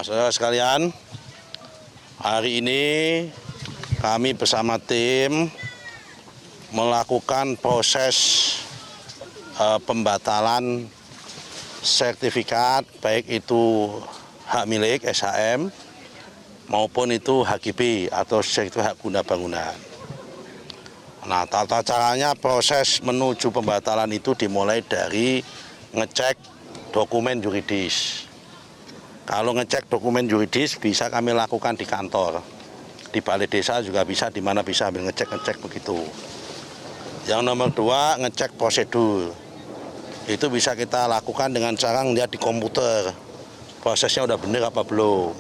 Saudara sekalian, hari ini kami bersama tim melakukan proses pembatalan sertifikat, baik itu hak milik SHM maupun itu HGB atau sertifikat hak guna bangunan. Nah, tata caranya proses menuju pembatalan itu dimulai dari ngecek dokumen yuridis. Kalau ngecek dokumen yuridis bisa kami lakukan di kantor, di balai desa juga bisa, di mana bisa ambil ngecek begitu. Yang nomor dua, ngecek prosedur. Itu bisa kita lakukan dengan cara ngeliat di komputer, prosesnya udah bener apa belum.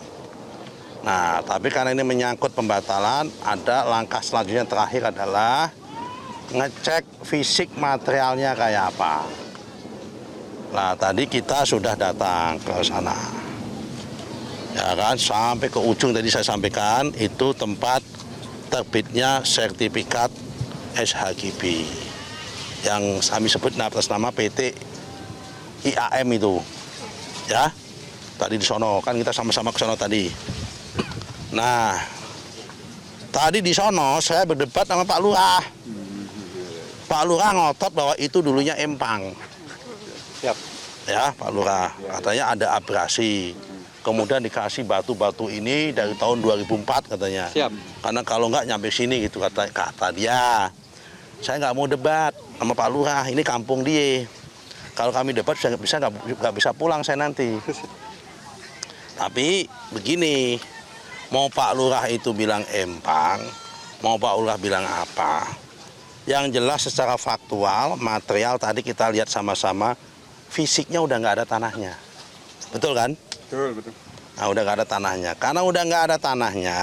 Nah, tapi karena ini menyangkut pembatalan, ada langkah selanjutnya terakhir adalah ngecek fisik materialnya kayak apa. Nah, tadi kita sudah datang ke sana. Ya kan, sampai ke ujung tadi saya sampaikan, itu tempat terbitnya sertifikat SHGB. Yang kami sebut atas nama PT IAM itu. Ya, tadi di sono, kan kita sama-sama ke sono tadi. Nah, tadi di sono saya berdebat sama Pak Lurah. Pak Lurah ngotot bahwa itu dulunya empang. Siap. Ya, Pak Lurah, katanya ada abrasi. Kemudian dikasih batu-batu ini dari tahun 2004 katanya. Siap. Karena kalau nggak nyampe sini gitu kata dia. Saya nggak mau debat sama Pak Lurah, ini kampung dia. Kalau kami debat nggak bisa pulang saya nanti. Tapi begini, mau Pak Lurah itu bilang empang, mau Pak Lurah bilang apa, yang jelas secara faktual, material tadi kita lihat sama-sama, fisiknya udah nggak ada tanahnya. Betul kan? Betul. Nah, udah nggak ada tanahnya. Karena udah nggak ada tanahnya,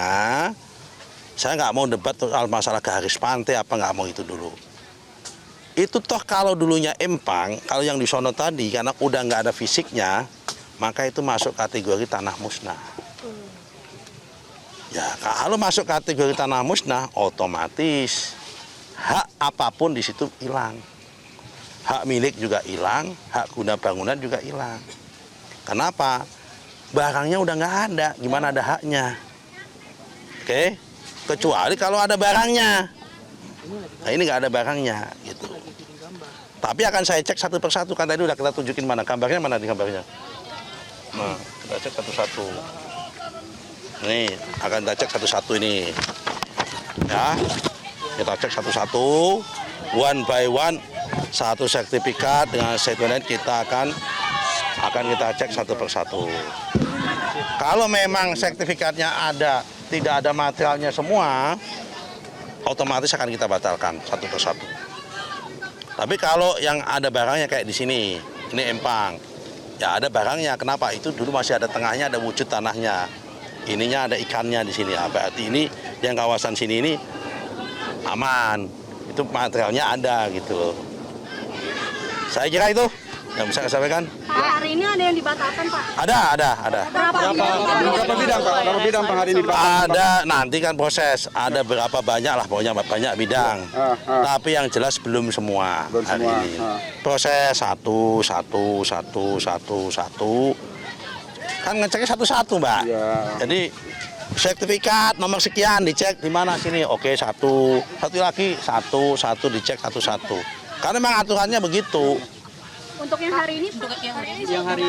saya nggak mau debat soal masalah garis pantai apa nggak mau itu dulu. Itu toh kalau dulunya empang, kalau yang di sono tadi, karena udah nggak ada fisiknya, maka itu masuk kategori tanah musnah. Ya, kalau masuk kategori tanah musnah, otomatis hak apapun di situ hilang. Hak milik juga hilang, hak guna bangunan juga hilang. Kenapa? Barangnya udah nggak ada, gimana ada haknya? Oke? Kecuali kalau ada barangnya. Nah, ini nggak ada barangnya, gitu. Tapi akan saya cek satu persatu, kan tadi udah kita tunjukin mana gambarnya di gambarnya. Nah, kita cek satu-satu. Nih, akan kita cek satu-satu ini. Ya, kita cek satu-satu, one by one, satu sertifikat dengan statement kita akan kita cek satu persatu. Kalau memang sertifikatnya ada, tidak ada materialnya semua, otomatis akan kita batalkan satu persatu. Tapi kalau yang ada barangnya kayak di sini, ini empang, ya ada barangnya. Kenapa? Itu dulu masih ada tengahnya, ada wujud tanahnya. Ininya ada ikannya di sini. Berarti ini yang kawasan sini ini aman. Itu materialnya ada gitu. Saya kira itu yang bisa saya sampaikan. Pak, hari ini ada yang dibatalkan, Pak? Ada. Berapa bidang, Pak? Berapa bidang Pak hari ini, Pak? Ada, nanti kan proses. Ada berapa banyak lah, pokoknya banyak bidang. Tapi yang jelas belum semua hari ini. Proses satu. Kan ngeceknya satu-satu, Mbak. Ya. Jadi sertifikat nomor sekian dicek di mana sini. Oke, satu lagi satu dicek satu-satu. Karena memang aturannya begitu. Untuk yang hari ini,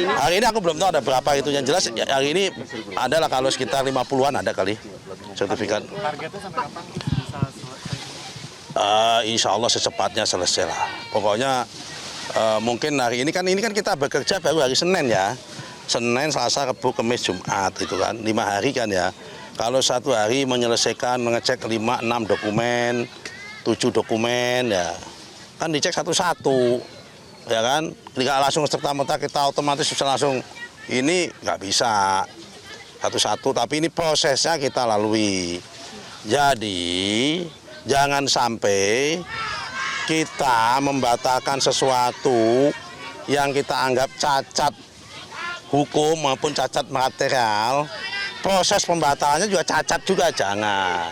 Hari ini aku belum tahu ada berapa itu. Yang jelas hari ini adalah kalau sekitar 50-an ada kali sertifikat. Targetnya sampai kapan bisa selesai? Insya Allah secepatnya selesai lah. Pokoknya mungkin hari ini kan kita bekerja baru hari Senin ya. Senin, Selasa, Rabu, Kamis, Jumat itu kan 5 hari kan ya. Kalau satu hari menyelesaikan mengecek 5-6 dokumen, 7 dokumen ya, kan dicek satu-satu. Ya kan, tidak langsung serta-merta kita otomatis bisa langsung, ini nggak bisa satu-satu, tapi ini prosesnya kita lalui. Jadi jangan sampai kita membatalkan sesuatu yang kita anggap cacat hukum maupun cacat material, proses pembatalannya juga cacat juga, jangan.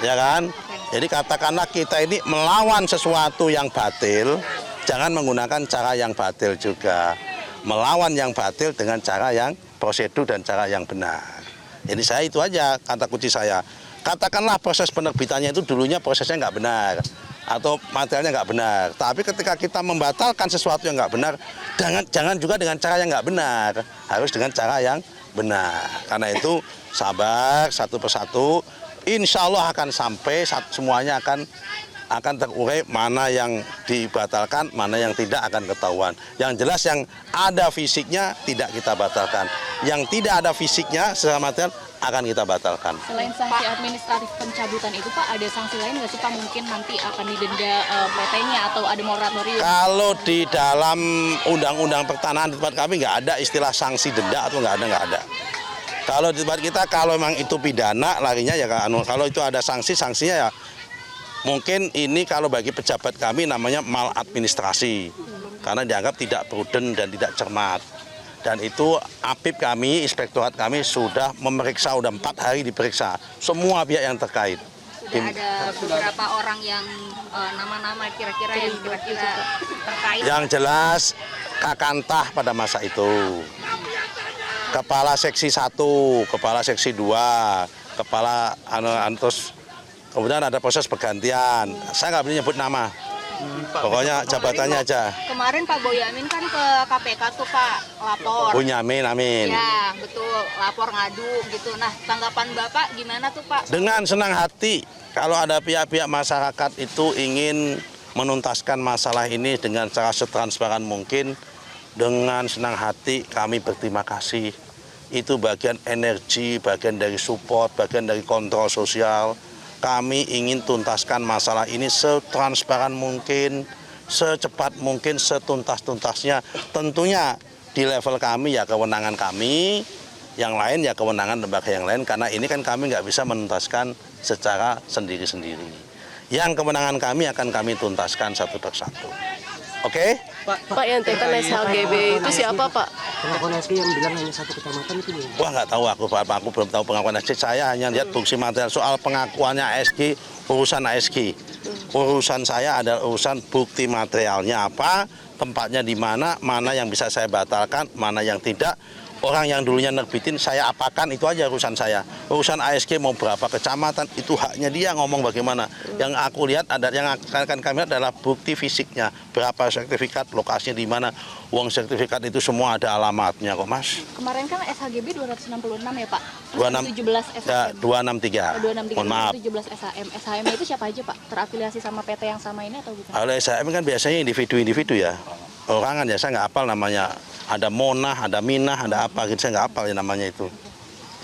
Ya kan? Jadi katakanlah kita ini melawan sesuatu yang batil, jangan menggunakan cara yang batil juga. melawan yang batil dengan cara yang prosedur dan cara yang benar. Jadi saya itu aja kata kunci saya. Katakanlah proses penerbitannya itu dulunya prosesnya nggak benar atau materialnya nggak benar. Tapi ketika kita membatalkan sesuatu yang nggak benar, jangan juga dengan cara yang nggak benar, harus dengan cara yang benar. Karena itu sabar satu persatu, insya Allah akan sampai semuanya akan terurai, mana yang dibatalkan, mana yang tidak akan ketahuan. Yang jelas yang ada fisiknya tidak kita batalkan. Yang tidak ada fisiknya secara material akan kita batalkan. Selain sanksi administratif pencabutan itu Pak, ada sanksi lain nggak sih Pak? Mungkin nanti akan didenda PT-nya atau ada moratorium? Kalau di dalam undang-undang pertanahan di tempat kami nggak ada istilah sanksi denda atau nggak ada. Kalau di tempat kita kalau memang itu pidana larinya ya kalau itu ada sanksinya ya mungkin ini kalau bagi pejabat kami namanya maladministrasi karena dianggap tidak prudent dan tidak cermat. Dan itu APIP kami, inspektorat kami sudah memeriksa, sudah 4 hari diperiksa semua pihak yang terkait. Sudah ada beberapa orang yang nama-nama kira-kira yang kira-kira terkait. Yang jelas Kakantah pada masa itu, Kepala Seksi 1, Kepala Seksi 2, Kepala terus kemudian ada proses pergantian. Saya nggak boleh nyebut nama. Pokoknya jabatannya aja. Kemarin Pak Boyamin kan ke KPK tuh Pak, lapor. Bunyamin, amin. Ya, betul, lapor ngadu gitu. Nah, tanggapan Bapak gimana tuh Pak? Dengan senang hati, kalau ada pihak-pihak masyarakat itu ingin menuntaskan masalah ini dengan cara setransparan mungkin, dengan senang hati kami berterima kasih. Itu bagian energi, bagian dari support, bagian dari kontrol sosial. Kami ingin tuntaskan masalah ini setransparan mungkin, secepat mungkin, setuntas-tuntasnya. Tentunya di level kami ya kewenangan kami, yang lain ya kewenangan lembaga yang lain, karena ini kan kami nggak bisa menuntaskan secara sendiri-sendiri. Yang kewenangan kami akan kami tuntaskan satu persatu. Oke? Pak, yang tekan SHGB itu siapa Pak? Pengakuan SK yang bilang hanya satu kecamatan itu ya? Wah nggak tahu aku belum tahu pengakuan SK. Saya hanya lihat bukti material soal pengakuannya SK, urusan SK. Urusan saya adalah urusan bukti materialnya apa, tempatnya di mana, mana yang bisa saya batalkan, mana yang tidak. Orang yang dulunya nerbitin saya apakan, itu aja urusan saya. Urusan ASG mau berapa kecamatan, itu haknya dia ngomong bagaimana. Yang aku lihat, yang akan kami lihat adalah bukti fisiknya. Berapa sertifikat, lokasinya di mana. Uang sertifikat itu semua ada alamatnya kok Mas. Kemarin kan SHGB 266 ya Pak? 17 SHM. 263. 263, Mohon maaf. 17 SHM. SHM itu siapa aja Pak? Terafiliasi sama PT yang sama ini atau bukan? Kalau SHM kan biasanya individu-individu ya. Orangan ya, saya nggak hafal namanya. Ada Monah, ada Minah, ada apa gitu, saya nggak hafal ya namanya itu.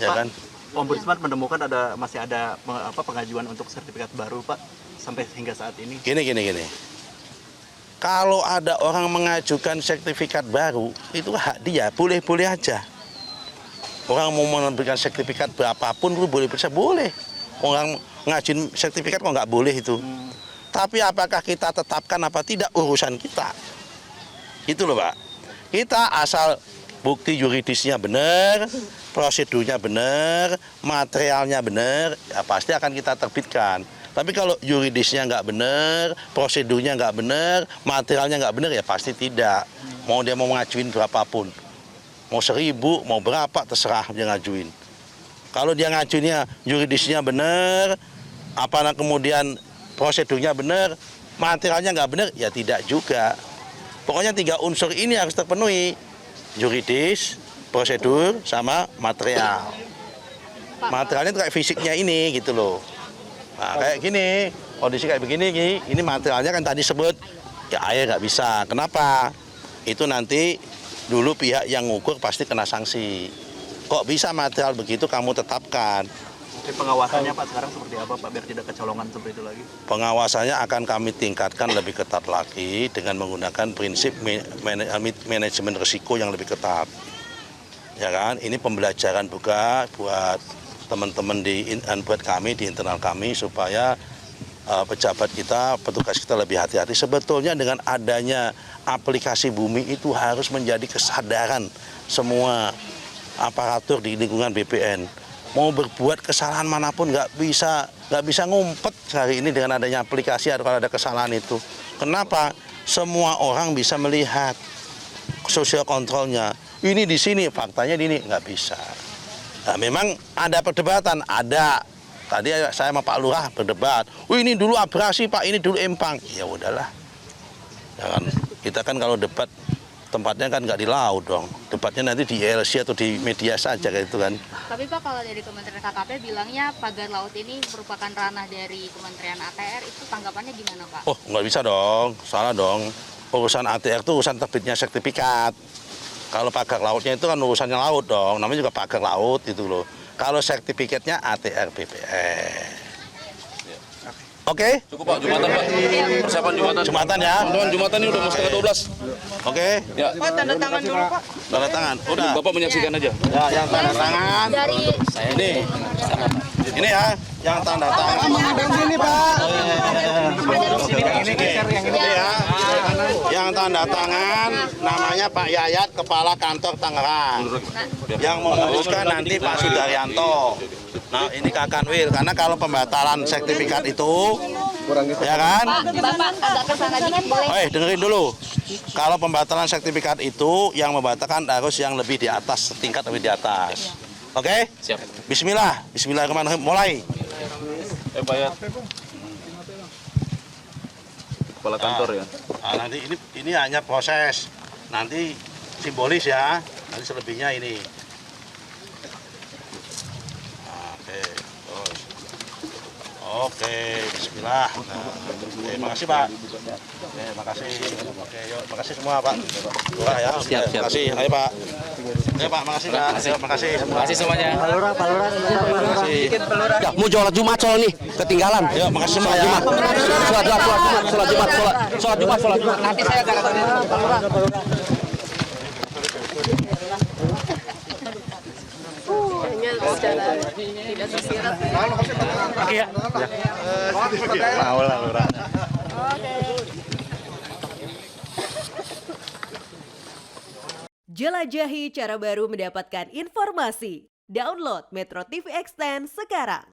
Ya Pak, kan? Ombudsman menemukan masih ada pengajuan untuk sertifikat baru Pak sampai hingga saat ini. Gini. Kalau ada orang mengajukan sertifikat baru, itu hak dia, boleh-boleh aja. Orang mau memberikan sertifikat berapapun, boleh bisa, boleh. Orang ngajuin sertifikat kok nggak boleh itu. Tapi apakah kita tetapkan apa tidak, urusan kita. Itu loh Pak. Kita asal bukti yuridisnya benar, prosedurnya benar, materialnya benar, ya pasti akan kita terbitkan. Tapi kalau yuridisnya nggak benar, prosedurnya nggak benar, materialnya nggak benar, ya pasti tidak. Mau dia mau ngajuin berapapun, mau 1000, mau berapa, terserah dia ngajuin. Kalau dia ngajuinnya yuridisnya benar, kemudian prosedurnya benar, materialnya nggak benar, ya tidak juga. Pokoknya 3 unsur ini harus terpenuhi, yuridis, prosedur, sama material. Materialnya itu kayak fisiknya ini gitu loh. Nah kayak gini, kondisi kayak begini, ini materialnya kan tadi sebut, ya air nggak bisa. Kenapa? Itu nanti dulu pihak yang ngukur pasti kena sanksi. Kok bisa material begitu kamu tetapkan? Pengawasannya Pak sekarang seperti apa Pak biar tidak kecolongan seperti itu lagi? Pengawasannya akan kami tingkatkan lebih ketat lagi dengan menggunakan prinsip manajemen risiko yang lebih ketat. Ya kan? Ini pembelajaran juga buat teman-teman dan buat kami di internal kami supaya pejabat kita, petugas kita lebih hati-hati. Sebetulnya dengan adanya aplikasi Bumi itu harus menjadi kesadaran semua aparatur di lingkungan BPN. Mau berbuat kesalahan manapun nggak bisa ngumpet hari ini dengan adanya aplikasi atau kalau ada kesalahan itu. Kenapa? Semua orang bisa melihat sosial kontrolnya. Ini di sini, faktanya di ini nggak bisa. Nah, memang ada perdebatan, ada. Tadi saya sama Pak Lurah berdebat. Ini dulu abrasi Pak, ini dulu empang. Ya udahlah. Ya kan, kita kan kalau debat tempatnya kan nggak di laut dong. Debatnya nanti di ILC atau di media saja kayak itu kan. Tapi Pak, kalau dari Kementerian KKP bilangnya pagar laut ini merupakan ranah dari Kementerian ATR, itu tanggapannya gimana Pak? Oh, nggak bisa dong, salah dong. Urusan ATR itu urusan terbitnya sertifikat. Kalau pagar lautnya itu kan urusannya laut dong, namanya juga pagar laut itu loh. Kalau sertifikatnya ATR BPN. Oke? Cukup Pak, Jumatan Pak. Persiapan Jumatan. Jumatan ya. Teman-teman, Jumatan ini udah mau setengah 12. Oke? Ya. Pak, tanda tangan dulu Pak. Tanda tangan. Udah. Bapak menyaksikan aja. Ya, yang tanda tangan. Dari Ini ya, yang tanda tangan. Ini Pak. Ini ya. Yang tanda tangan namanya Pak Yayat, Kepala Kantor Tangerang. Yang memutuskan nanti Pak Sudaryanto. Nah, ini Kakanwil, karena kalau pembatalan sertifikat itu, ya kan? Bapak agak kesana dikit boleh? Dengerin dulu. Kalau pembatalan sertifikat itu, yang membatalkan harus yang lebih di atas, tingkat lebih di atas. Oke? Siap. Bismillah. Bismillahirrahmanirrahim. Mulai. Pak ya. Kepala kantor ya. Nah, nanti ini hanya proses. Nanti simbolis ya. Nanti selebihnya ini. Oke, terus. Oke, bismillah. Nah, oke, makasih Pak. Oke, makasih. Oke, yuk, makasih semua Pak. Lurah ya. Siap, siap. Makasih, ayo Pak. Oke Pak, makasih Pak. Ayo, makasih. Makasih semuanya. Pak Lurah, Makasih. ya, mau sholat Jumat soal nih, ketinggalan. Ayo, makasih semua ya. Sholat Jumat. Nanti saya akan Kayaknya secara tidak tersirat. Mau lah Lurah. Jelajahi cara baru mendapatkan informasi. Download Metro TV Extend sekarang.